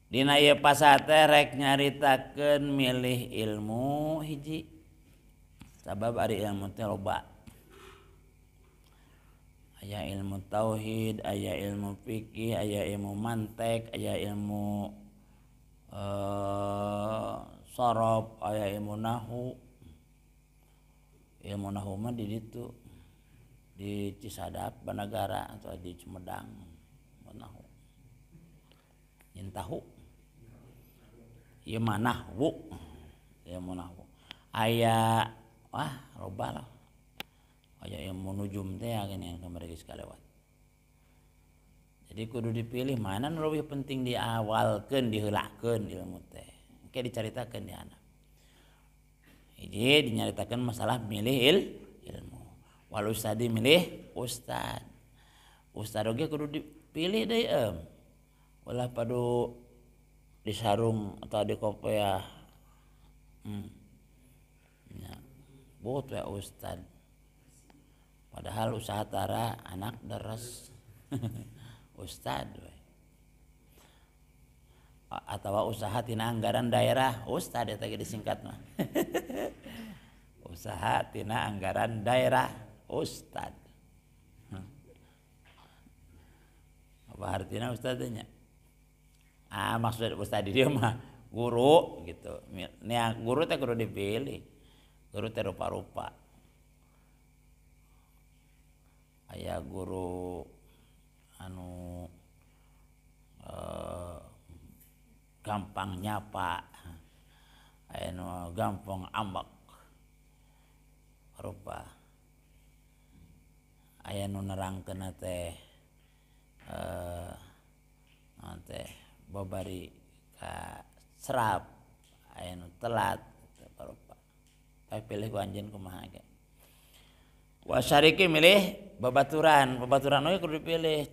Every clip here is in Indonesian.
Dina ieu pasal teh rek nyaritakeun milih ilmu hiji. Sabab ari ilmu teh loba. Aya ilmu tauhid, aya ilmu fikih, aya ilmu mantek, aya ilmu sorof, aya ilmu nahu. Ilmu nahu mah di ditu di Cisadap Banagara atau di Sumedang. Nahu. Nyin tahu. Ieu mah nahwu. Ilmu nahwu. Aya loba lah. Aya ilmu nujum teh gini yang kamari geus kalewat. Jadi kudu dipilih mana nu leuwih penting diawalkeun, diheulakeun ilmu teh. Engke dicaritakeun di handap. Hiji dinyaritakeun masalah milih ilmu. Wal ustadi milih ustad. Ustad oge kudu dipilih deui ulah padu disarung atau dikopeah. Ya, bot we ustad. Padahal usaha tara anak deres. Ustad we. Atawa usaha tina anggaran daerah, ustad eta ge disingkat mah. Usaha tina anggaran daerah, ustad. Apa artinya ustad nya? Maksud ustad dia mah guru gitu. Nya guru teh kudu dipilih. Guru teh rupa-rupa. Aya guru anu gampang nyapa, aya nu gampang ambek rupa, aya nu nerangkeun teh babari ka serap, aya nu telat rupa. Tapi pilih ku anjeun kumaha ge. Wasariki milih babaturan oge kudu dipilih.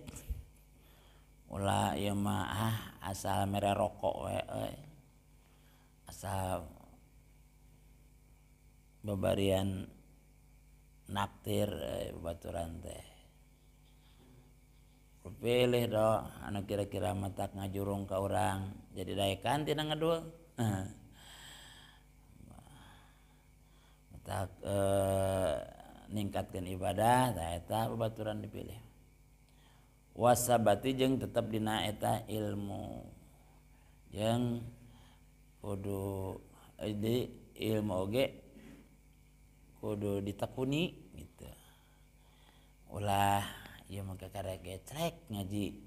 Ulah ieu mah asal mere rokok we asal babarian naktir babaturan teh. Pilih do anu kira-kira matak ngajurung ka urang jadi daekan tina ngadul. Matak ningkatkeun ibadah tah eta babaturan dipilih. Wasabati jeung tetep dina eta ilmu. Jeung kudu di ilmu oge kudu ditekuni gitu. Ulah ieu mah kakarek gecrek ngaji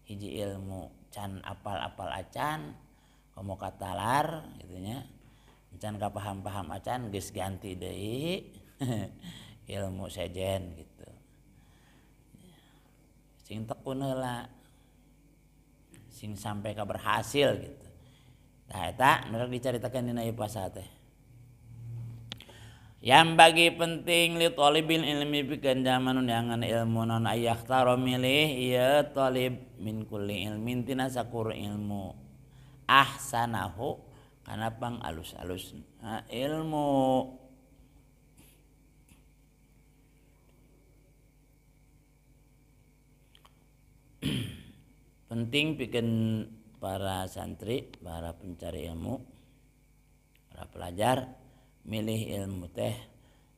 hiji ilmu can apal-apal acan komo katalar gitu nya. Can kapaham-paham acan geus ganti deui. Ilmu sejen gitu. Sing tekun heula. Sing sampai ka berhasil gitu. Tah eta nu rek dicaritakeun dina ieu pasal teh. Yang bagi penting li talibil ilmi pikeun zaman undangan ilmu non ayah taro milih ieu talib min kulli ilmin tina sakur ilmu ahsanahu kana pang alus-alus ilmu. Penting pikeun para santri, para pencari ilmu, para pelajar milih ilmu teh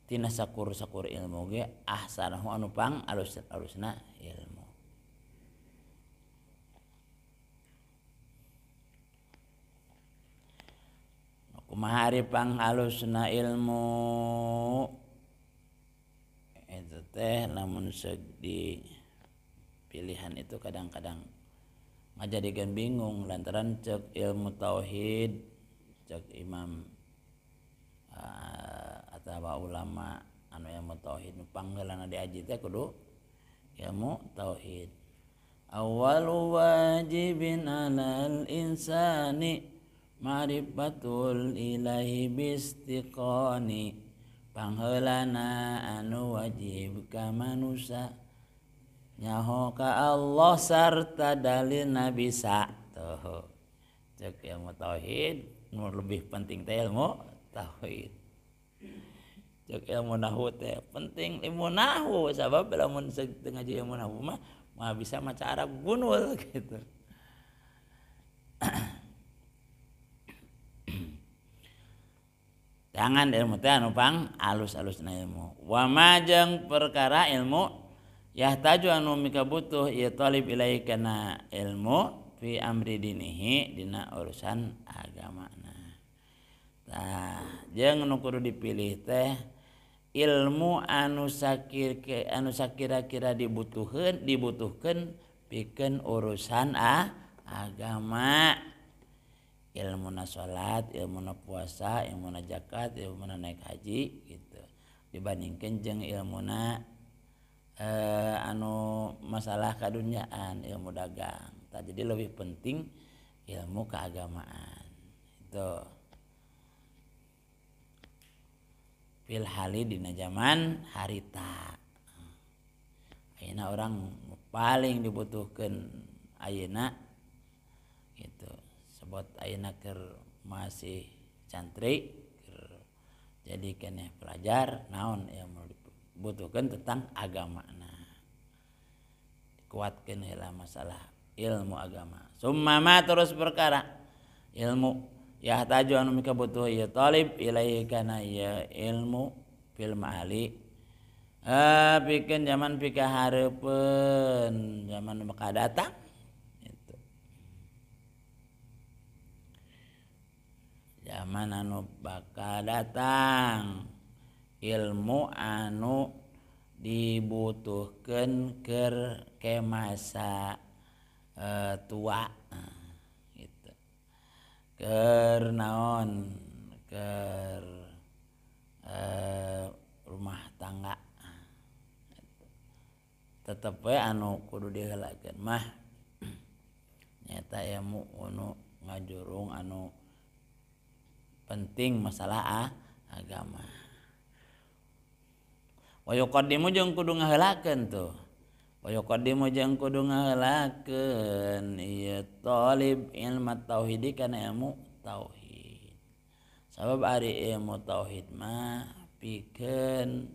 tina sakur-sakur ilmu ge ahsanahu anu pang alus-alusna ilmu. Kumaha ari pang alusna ilmu eta teh lamun seug di pilihan itu kadang-kadang ngajadikeun bingung lantaran cek ilmu tauhid cek imam atawa ulama anu ilmu tauhid nu pangheulana diaji teh kudu ilmu tauhid. Awwalu wajibin 'alal insani ma'rifatul ilahi bistiqani. Pangheulana anu wajib ka manusia nyaho ka Allah sarta dalilna bisa. Tuh. Cek ilmu tauhid nu lebih penting teh ilmu tauhid. Cek ilmu nahwu teh penting ilmu nahwu sabab lamun teu ngaji ilmu nahwu mah bisa maca Arab gunul gitu. Jangan ilmu teh anu pang alus-alusna ilmu. Wa ma jeung perkara ilmu yahtaju anu mika butuh ieu talib ilai kana ilmu fi amri dinihi dina urusan agamana. Tah, jeung nu kudu dipilih teh ilmu anu sakira-kira dibutuhkeun pikeun urusan agama. Ilmuna salat, ilmuna puasa, ilmuna zakat, ilmuna naik haji gitu. Dibandingkeun jeung ilmuna anu masalah kadunyaan, ilmu dagang. Jadi lebih penting ilmu keagamaan. Itu. Fil hali dina zaman harita. Ayeuna orang paling dibutuhkeun ayeuna gitu. Sebab ayeuna keur masih cantri keur jadi keneh pelajar naon ilmu dibutuhkeun tentang agamana. Kuatkeun heula masalah ilmu agama. Summama terus perkara ilmu yahtaju anu mika butuh ieu talib ilaihi kana ieu ilmu fil ma'ali pikeun zaman pika hareupeun zaman bakal datang itu. Zaman anu bakal datang ilmu anu dibutuhkeun keur ke masa tua gitu. Keur naon keur rumah tangga tetep we anu kudu diheulakeun mah nyata ilmu anu ngajurung anu penting masalah agama. Wa yuqaddimu jeung kudu ngaheulakeun tuh. Wa yuqaddimu jeung kudu ngaheulakeun ieu talib ilmu tauhid kana ilmu tauhid. Sabab ari ilmu tauhid mah pikeun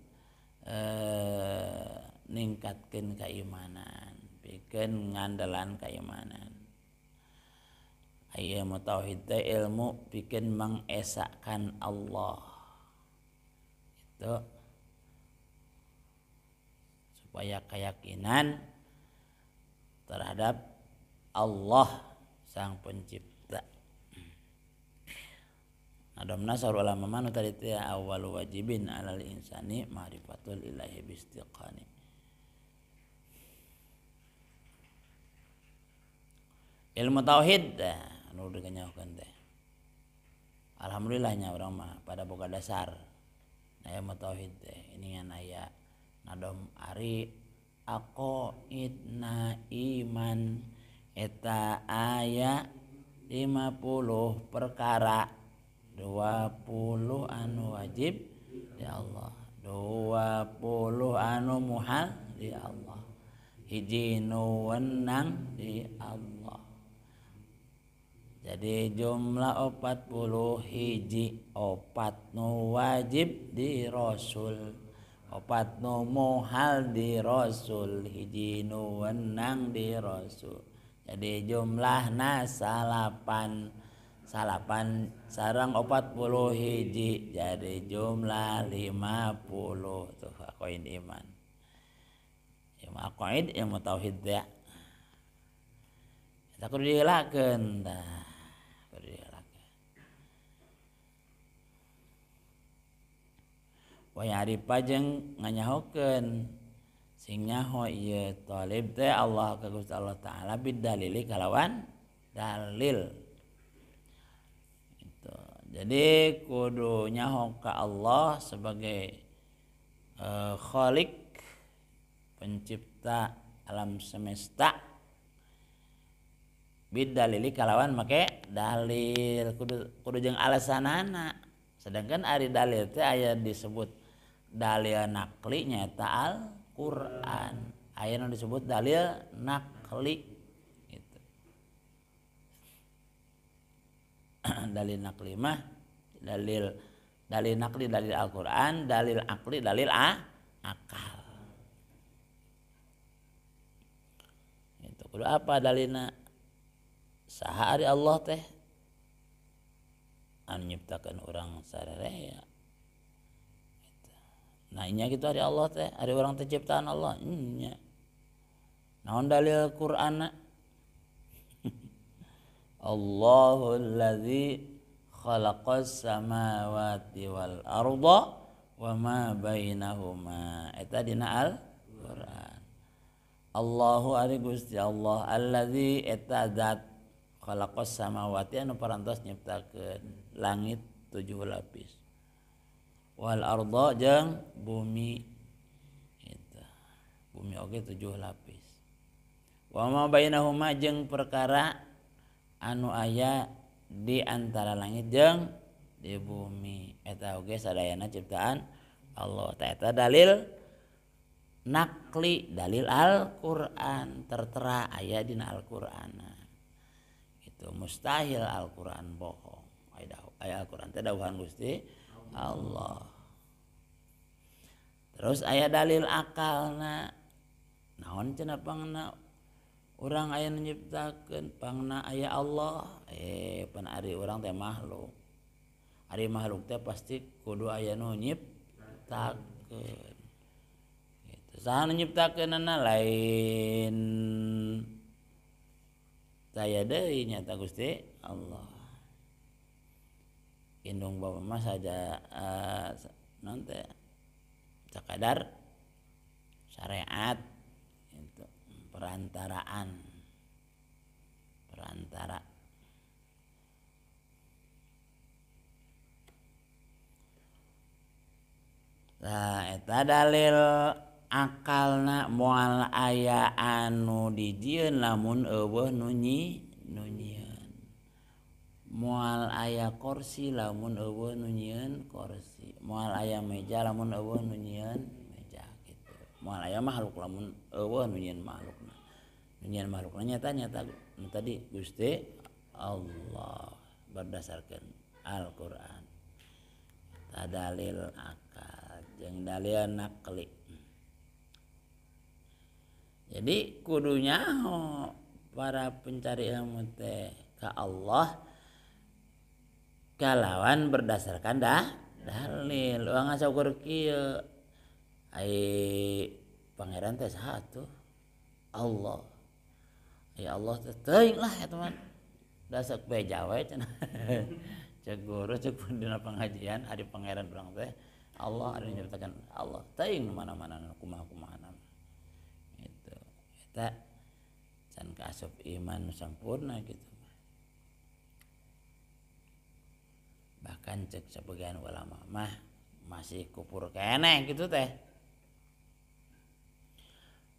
ningkatkeun keimanan, pikeun ngandelan keimanan. Ilmu tauhid teh ilmu pikeun mengesakan Allah. Itu supaya keyakinan terhadap Allah sang pencipta. Adamna sarul ulama manu tadi teh awwalu wajibin alal insani ma'rifatul ilahi biistiqani. Ilmu tauhid anu diganyakeun teh. Alhamdulillah nya urang mah pada boga dasar. Nah ilmu tauhid teh iningan aya nadom ari aqaidna iman eta aya 50 perkara 20 anu wajib di Allah 20 anu muhal di Allah hiji nu wenang di Allah. Jadi jumlah 40 hiji opat nu wajib di Rasul opat nu muhal di Rasul hiji nu wenang di Rasul. Jadi jumlahna salapan sareng 40 hiji jadi jumlah 50 tuh aqaid iman. Ilmu aqaid ilmu tauhid ya. Kita kudu diheulakeun tah. Wa ya'rifa jeung nganyahokeun sing nyaho ieu talib teh Allah ka Gusti Allah taala bidalili kalawan dalil. Gitu. Jadi kudu nyaho ka Allah sebagai Khalik pencipta alam semesta bidalili kalawan make dalil kudu jeung alasanana. Sedangkan ari dalil teh aya disebut dalil nakli nyaeta Al-Qur'an. Aya nu disebut dalil nakli gitu. Dalil nakli mah dalil nakli dalil Al-Qur'an, dalil akli dalil akal. Itu kudu apa dalilna? Saha ari Allah teh anu nyiptakeun urang sararea Nah nya gitu ari Allah teh, ari urang teh ciptaan Allah nya. Naon dalil Qur'anna? Allahul ladzi khalaqas samawati wal arda wa ma bainahuma. Eta dina Al-Qur'an. Allahu ari Gusti Allah alladzi eta zat khalaqas samawati anu parantos nyiptakeun langit 7 lapis. Wal arda jeung bumi eta. Bumi oge 7 lapis. Wa ma bainahuma jeung perkara anu aya di antara langit jeung di bumi eta oge sadayana ciptaan Allah. Eta dalil nakli, dalil Al-Qur'an, tertera aya dina Al-Qur'an. Itu mustahil Al-Qur'an bohong. Aya Al-Qur'an teh dawuhan Gusti Allah. Terus aya dalil akalna. Naon cenah pangna urang aya nyiptakeun, pangna aya Allah. Pan ari urang teh makhluk. Ari makhluk teh pasti kudu aya nu nyiptakeun. Saha nu nyiptakeunna lain saya deui nyata Gusti Allah. Indung Bapak mah saja naon teh sakadar syariat itu perantara. Nah eta dalil akalna moal aya anu dijieun lamun eueuh nu nyieun. Moal aya kursi lamun eueuh nu nyieun kursi. Moal aya meja lamun eueuh nu nyieun meja gitu. Moal aya makhluk lamun eueuh nu nyieun makhlukna. Nu nyieun makhlukna nyata tadi Gusti Allah berdasarkan Al-Qur'an. Ta dalil akal jeung dalil nakli. Jadi kudunya para pencari ilmu teh ka Allah kalawan berdasarkan dalil. Urang ngasakur kieu ai pangeran teh saha atuh? Allah. Ya Allah teh teuing lah eta mah. Da sok beja we cenah. Cek guru cek dina pengajian ari pangeran urang teh Allah ari nyiptakeun Allah. Teuing mana-mana kumaha-kumaha. Eta can kaasup iman sampurna gitu. Bahkan cek sebagian ulama mah masih kufur keneh gitu teh.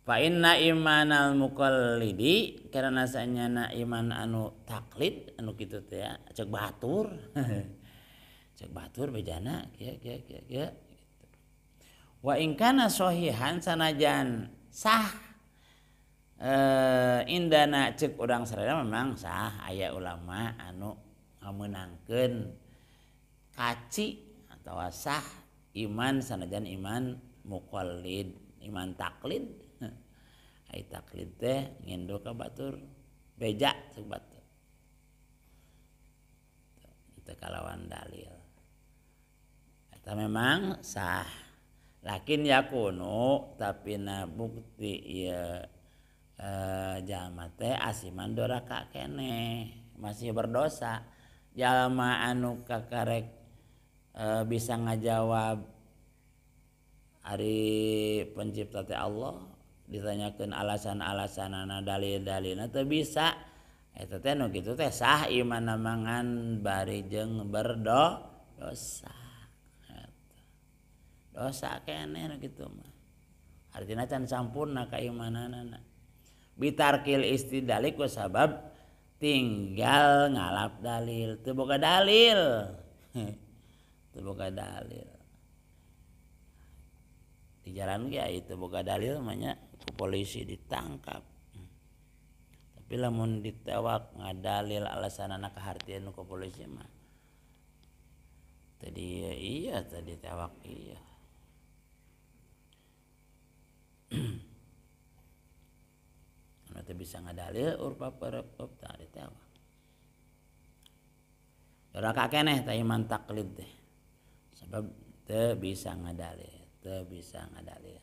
Fa inna imanal muqallidi karena sanyana iman anu taklid anu kitu teh ya cek batur. Cek batur bejana kieu gitu. Wa in kana sahihan sanajan sah indana cek urang sadaya memang sah aya ulama anu ngameunangkeun kaci atawa sah iman sanajan iman muqallid, iman taklid. Ai taklid teh ngindul ka batur beja cek batur. Teu kalawan dalil. Eta memang sah. Lakin yakunu tapina bukti ieu jalma teh asiman doraka keneh masih berdosa. Jalma anu kakarek bisa ngajawab ari pencipta teh Allah ditanyakeun alasan-alasanana dalil-dalilna teu bisa. Eta teh nu kitu teh sah iman namangan bari jeung berdosa. Dosa keneh nu kitu mah. Artina can sampurna kaimananana. Bitarkil istidlali ku sabab tinggal ngalap dalil teu boga dalil. Teu boga dalil. Di jalan ge teu boga dalil mah nya ku polisi ditangkap. Tapi lamun ditewak ngadalil alasanana kahartieun ku polisi mah tadi iya tadi tewak iya. Teu bisa ngadalil urpa perep tah ditewak. Doraka keneh tah iman taklid teh. Sebab teu bisa ngadalil. teu bisa ngadalil.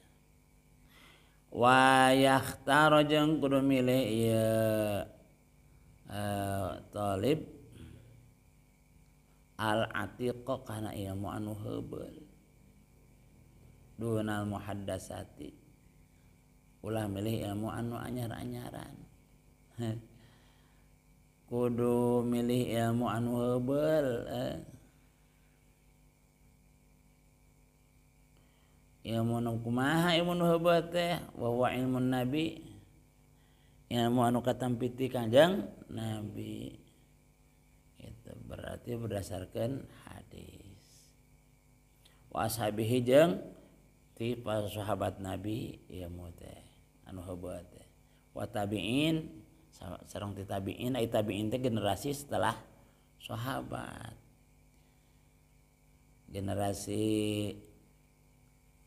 Wa yakhtar jeung kudu milih ieu talib al-atiqa kana ilmu anu heubeul dunal muhaddasati ulah milih ilmu anu anyar-anyaran. Kudu milih ilmu anu heubeul ilmu nu kumaha ilmu nu heubeul teh wa huwa ilmun nabi ilmu anu katampiti Kanjeng Nabi. Itu berarti berdasarkan hadis. Wa ashabihi jeung ti para sahabat Nabi ilmu teh anu heubeul teh. Wa tabi'in sareng ti tabi'in ai tabi'in teh generasi setelah sahabat. Generasi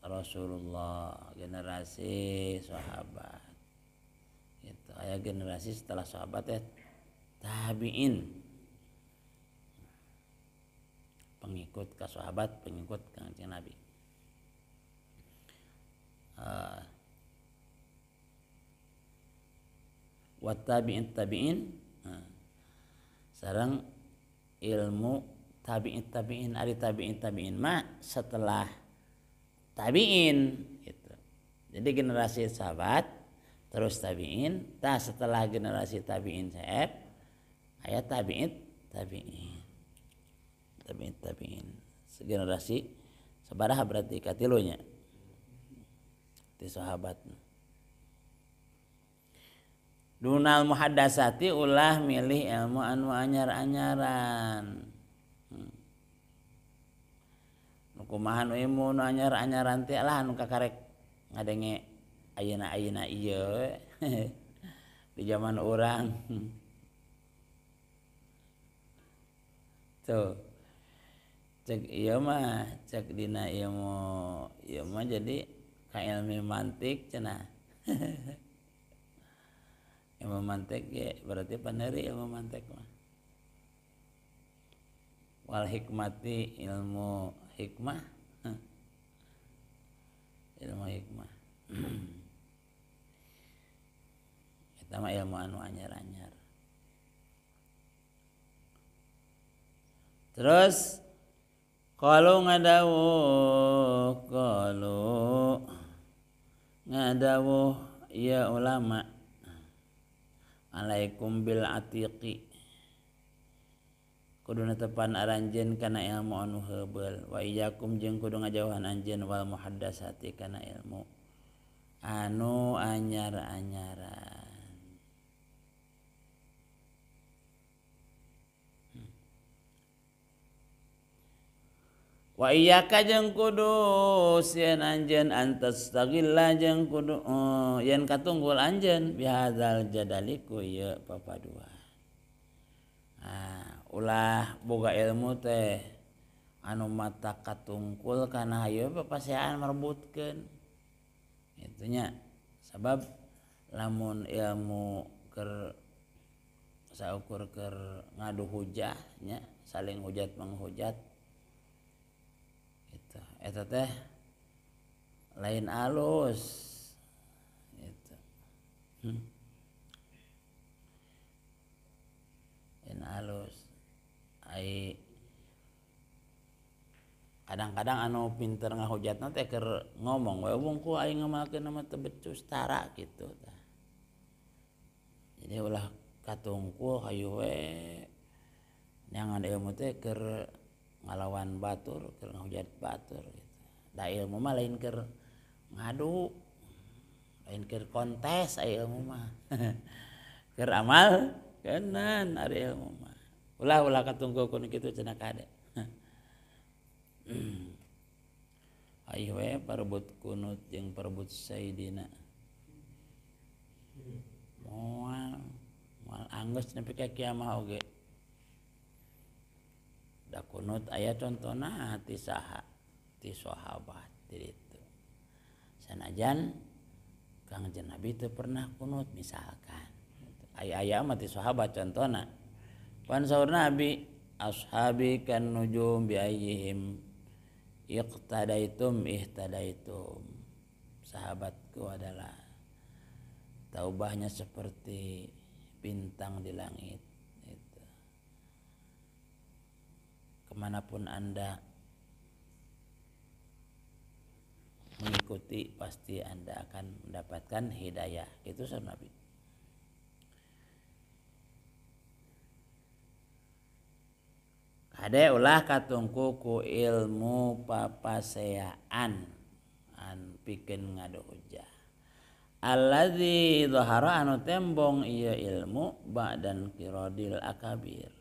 Rasulullah, generasi sahabat. Itu aya generasi setelah sahabat teh tabi'in. Pengikut ka sahabat, pengikut Kanjeng Nabi. Wa tabi'in sareng ilmu tabi'in ari tabi'in mah setelah tabi'in gitu. Jadi generasi sahabat terus tabi'in, setelah generasi tabi'in saeb aya tabi'in segenerasi sabaraha berarti katilunya ti sahabat. Dunal muhaddasati ulah milih ilmu anu anyar-anyaran. Nu kumaha nu ilmu nu anyar-anyaran teh lah anu kakarek ngadenge ayeuna ieu di zaman urang. Tuh. Cek ieu mah cek dina ilmu ieu mah jadi ka ilmu mantik cenah. Ilmu mantik ge berarti paneuri ilmu mantik mah. Wal hikmati ilmu hikmah. Ilmu hikmah. Eta mah ilmu anu anyar-anyar. Terus kalau ngadawuh ya ulama alaikum bil atiqi kudu netepan aranjeun kana ilmu anu heubeul wa iyyakum jeung kudu ngajauhan anjeun wal muhaddasati kana ilmu anu anyar-anyaran. Wa iyyaka jeung kudu sieun anjeun antastagilla jeung kudu yen katunggul anjeun bihadzal jadali ku ieu papaduan. Ulah boga ilmu teh anu mata katungkul kana hayu papasean merebutkeun. Itu nya sabab lamun ilmu keur saukur keur ngadu hujah nya saling hujat menghujat eta teh lain alus gitu. Lain alus ai kadang-kadang anu pinter ngahujatna teh keur ngomong we wungku aing ngamalkeun mah teu becus tara kitu tah. Jadi ulah katungkul hayu we nyangan ilmu teh keur ngalawan batur, keur ngahujat batur gitu. Da ilmu mah lain keur ngadu, lain keur kontes aya ilmu mah. Keur amal keunan ari ilmu mah. Ulah katungkul kun kitu cenah kade. Ayo we parebut kunut jeung parebut sayyidina. Moal anggeus nepi ka kiamah oge. Da kunut aya contona ti saha ti sahabat ti ditu. Sanajan Kangjeng Nabi teu pernah kunut misalkan. Aya mah ti sahabat contona. Pan saur Nabi ashabi kan nujum bi ayyihim ihtadaitum sahabatku adalah taubahnya seperti bintang di langit itu. Kemanapun Anda mengikuti pasti Anda akan mendapatkan hidayah. Itu sama Nabi. Kade ulah katungku ku ilmu papaseaan an pikeun ngadu hujah. Alladzi dhahara anu tembong ieu ilmu ba'dan qiradil akabir.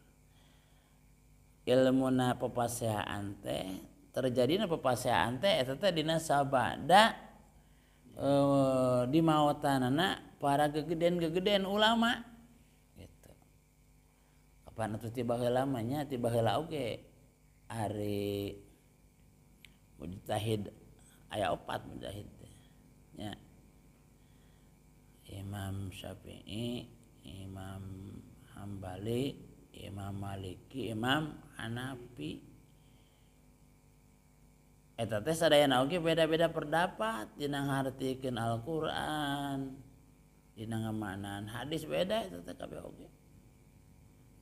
Ilmuna papaseaan teh terjadina papaseaan teh eta teh dina sabada di maotanana para gegeden ulama gitu. Kapan atuh tiba heula mah nya tiba heula oge ari mujtahid aya 4 mujtahid teh nya. Imam Syafi'i, Imam Hambali, Imam Maliki, Imam Hanafi. Eta teh sadayana oge beda-beda pendapat dina ngartikeun Al-Qur'an, dina ngamaknaan hadis beda eta teh kabeh oge.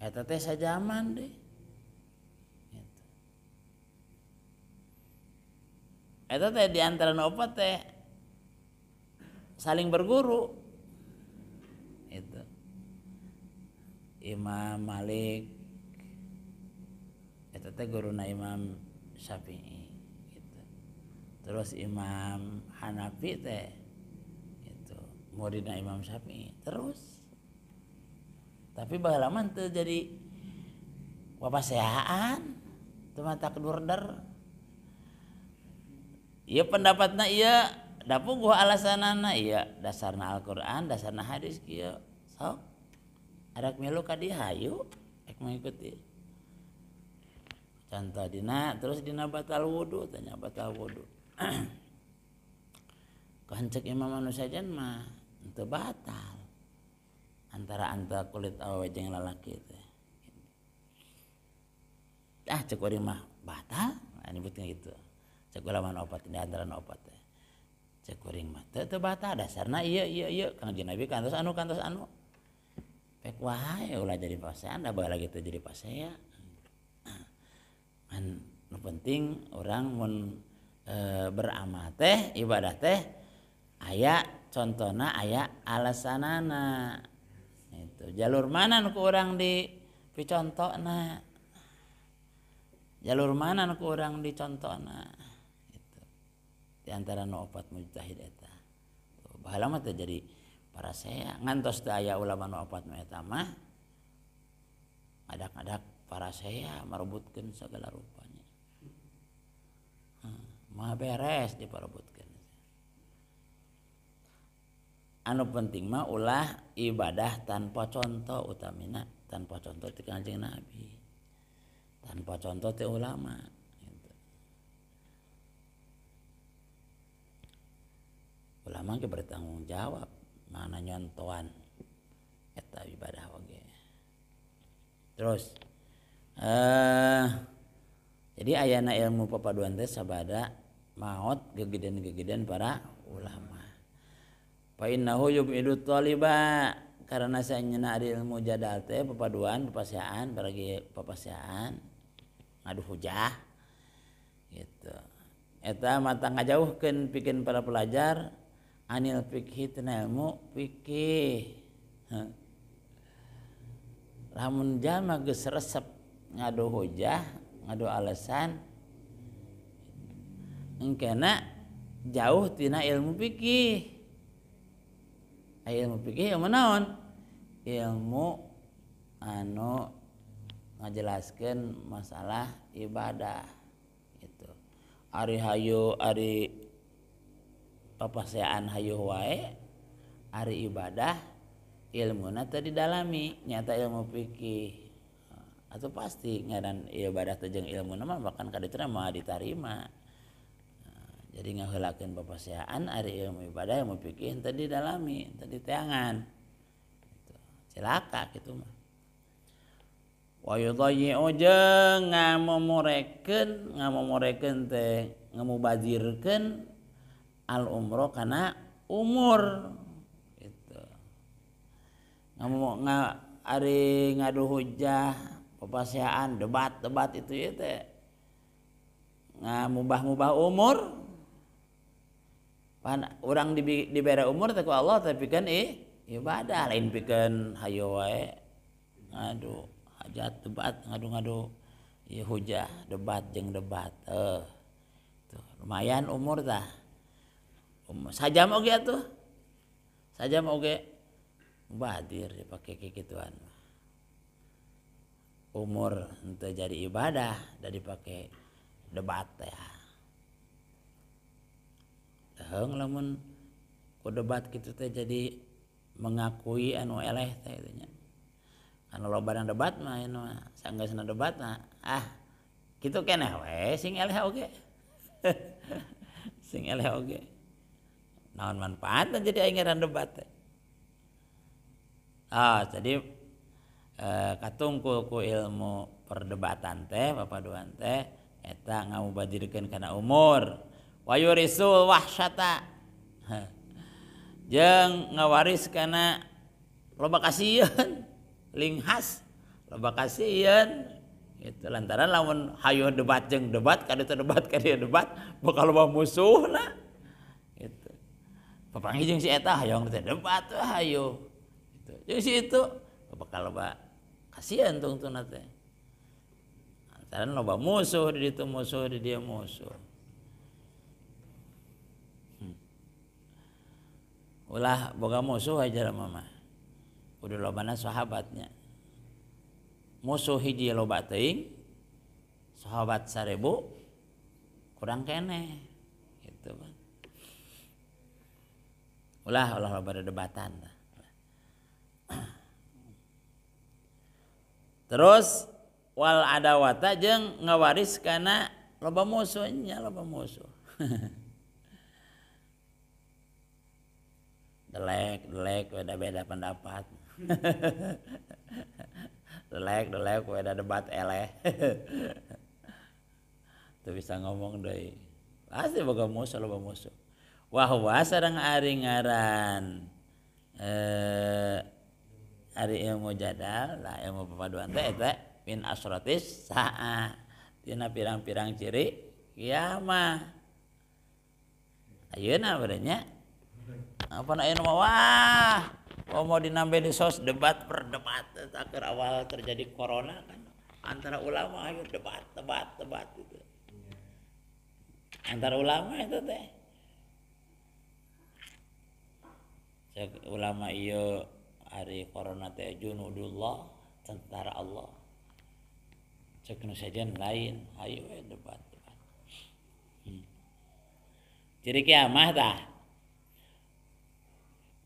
Eta teh sajaman deh. Gitu. Eta teh di antara opat teh saling berguru. Itu Imam Malik eta teh guruna Imam Syafi'i gitu. Terus Imam Hanafi teh itu muridna Imam Syafi'i terus. Tapi baheula mah teu jadi papaseaan teu mata kedurder. Ieu pendapatna ieu dapuguh alasanana iya dasarna Al-Qur'an, dasarna hadis kieu. Sok adak milu ka dieu hayu ek mengikuti. Contoh dina terus dina batal wudu tanya batal wudu. Kancek Imam anu sajan mah teu batal. Antara kulit awewe jeung lalaki teh. Cek urang mah batal, nyebutkeun gitu. Cek ulama opat di antara opat teh. Cek kuring mah teu batal dasarna ieu Kangjeng Nabi kantos anu pek wae ulah jadi pasean da bae lagi teu jadi pasea. Kan nu penting urang mun beramal teh ibadah teh aya contona aya alasanana. Itu jalur mana nu ku urang dicontona. Jalur mana nu ku urang dicontona. Di antara nu opat mujtahid eta. Baheula mah teh jadi parasea ngantos teh aya ulama nu opat mah eta mah adak-adak parasea marebutkeun sagala rupanya. Mah beres diparebutkeun. Anu penting mah ulah ibadah tanpa contoh utamina tanpa contoh ti Kanjeng Nabi. Tanpa contoh ti ulama. Ulama ge bertanggung jawab mana nyontoan eta ibadah oge. Terus jadi ayana ilmu papaduan teh sabada maot gegeden para ulama. Fa innahu yub'idu thaliba karena saenyana ari ilmu jadal teh papaduan papaseaan baragi papaseaan ngadu hujah gitu. Eta mata ngajauhkeun pikeun para pelajar anil fikih tina ilmu fikih. Lamun jalma geus resep ngadu hujah, ngadu alasan engkena jauh tina ilmu fikih. Ilmu fikih ilmu naon? Ilmu anu ngajelaskeun masalah ibadah gitu. Ari hayu ari papaseaan hayu wae ari ibadah ilmuna teh didalami nyata ilmu fikih atuh pasti ngaran ibadah teh jeung ilmuna mah bahkan kadituna mah ditarima. Jadi ngaheulakeun papaseaan ari ilmu ibadah ilmu fikih teh didalami, teh diteangan. Gitu. Cilaka kitu mah. wa yudayyi'u jeung ngamomorekeun teh ngamubazirkeun al umroh kana umur gitu. Ari ngadu hujah papasehan debat itu ya teh ngamubah-mubah umur pan urang dibere umur teh ku Allah tapi kan ibadah lain pikeun hayo wae ngadu hajat debat ngadu ieu hujah debat jeung debat tuh lumayan umur tah sajam oge atuh sajam oge mubadir dipake kikituan umur henteu jadi ibadah da dipake debat teh heung lamun ku debat kitu teh jadi mengakui anu eleh teh nya anu lobana debat mah anu sanggeusna debat mah kitu keneh we sing eleh oge sing eleh oge naon manfaatna jadi aing ngaran debat teh jadi katungkul ku ilmu perdebatan teh papaduan teh eta ngamubadirkeun kana umur wa yurisul wahsyata jeung ngawaris kana loba kasieun linghas loba kasieun gitu lantaran lamun hayu debat jeung debat kada teu debat ka dieu debat bakal loba musuhna gitu papanggih jeung si eta hayang teh debat teh hayu gitu jeung si itu bakal loba kasieun tungtuna teh lantaran loba musuh di ditu musuh di dieu musuh ulah boga musuh aja mah kudu lobana sahabatnya musuh hiji loba teuing sahabat 1000 kurang keneh gitu kan ulah loba debatan terus wal adawata jeung ngawaris kana loba musuhnya loba musuh delek beda pendapat delek beda debat eleh tuh bisa ngomong deui pasti boga musuh loba musuh wah sareng ari ngaran ari ilmu jadal lah ilmu papaduan teh eta min asratis saah tina pirang-pirang ciri kiamat ayeuna berenya apa na anu wah mau dinambe di sos debat perdebat takir awal terjadi corona kan antara ulama ayo debat itu antara ulama itu teh cek ulama ieu ari corona teh junudullah tentara Allah cek nu sajen lain ayo debat ciri kiamat tah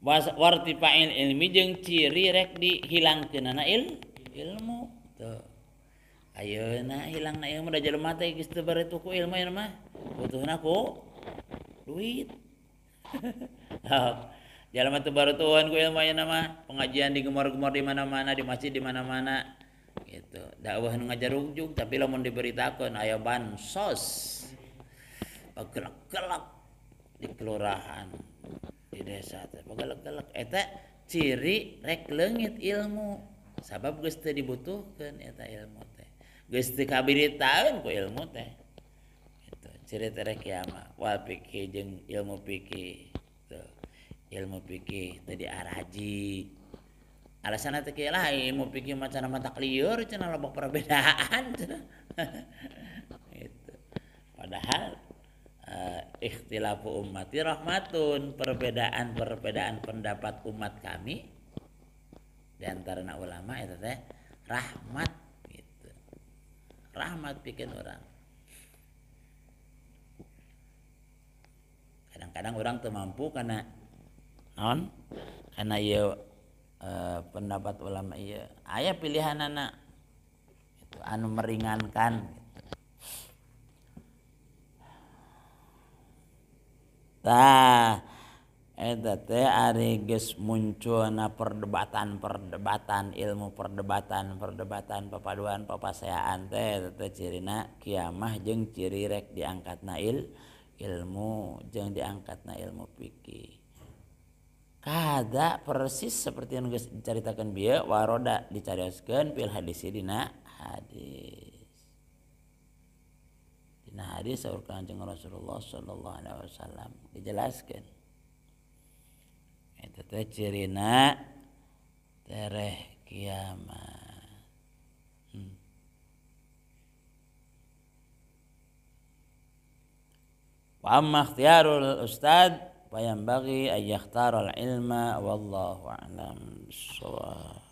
wartifa'il ilmi jeung ciri rek dihilangkeunana ilmu tuh ayeuna hilangna ilmu da jelema teh geus teu bari tuku ilmu ieu mah butuhna ku duit jelema teu barutuhan ku ilmu ayeuna mah pengajian di gemor-gemor di mana-mana di masjid di mana-mana gitu dakwah nu ngajarugjug tapi lamun diberitakeun aya bansos gelak-gelak di kelurahan di desa teh bagelek-gelek eta ciri rek leungit ilmu sabab geus teu dibutuhkeun eta ilmu teh geus teu kabiritaeun ku ilmu teh gitu ciri teh rek kiamat wal fikih jeung ilmu fikih tuh ilmu fikih teu diaraji alasanna teh kieu lah ilmu fikih mah cenah mata lieur cenah loba perbedaan cenah gitu padahal ikhtilafu ummati rahmatun perbedaan pendapat umat kami di antara ulama itu teh rahmat gitu rahmat bikin orang kadang-kadang orang teu mampu karena ieu pendapat ulama ieu aya pilihanana itu anu meringankan eta teh ari geus munculna perdebatan ilmu perdebatan papaduan papaseaan teh cirina kiamah jeung ciri rek diangkatna ilmu jeung diangkatna ilmu fikih. Kada persis seperti yang geus dicaritakeun bieu waroda dicarioskeun fil hadis dina hadis. Dina hadis saur Kanjeng Rasulullah sallallahu alaihi wasallam dijelaskeun eta teh cirina tereh kiamat. Wa amma ikhtiyarul ustad fayambaghi ay yakhtaral ilma wallahu a'lam bissawab.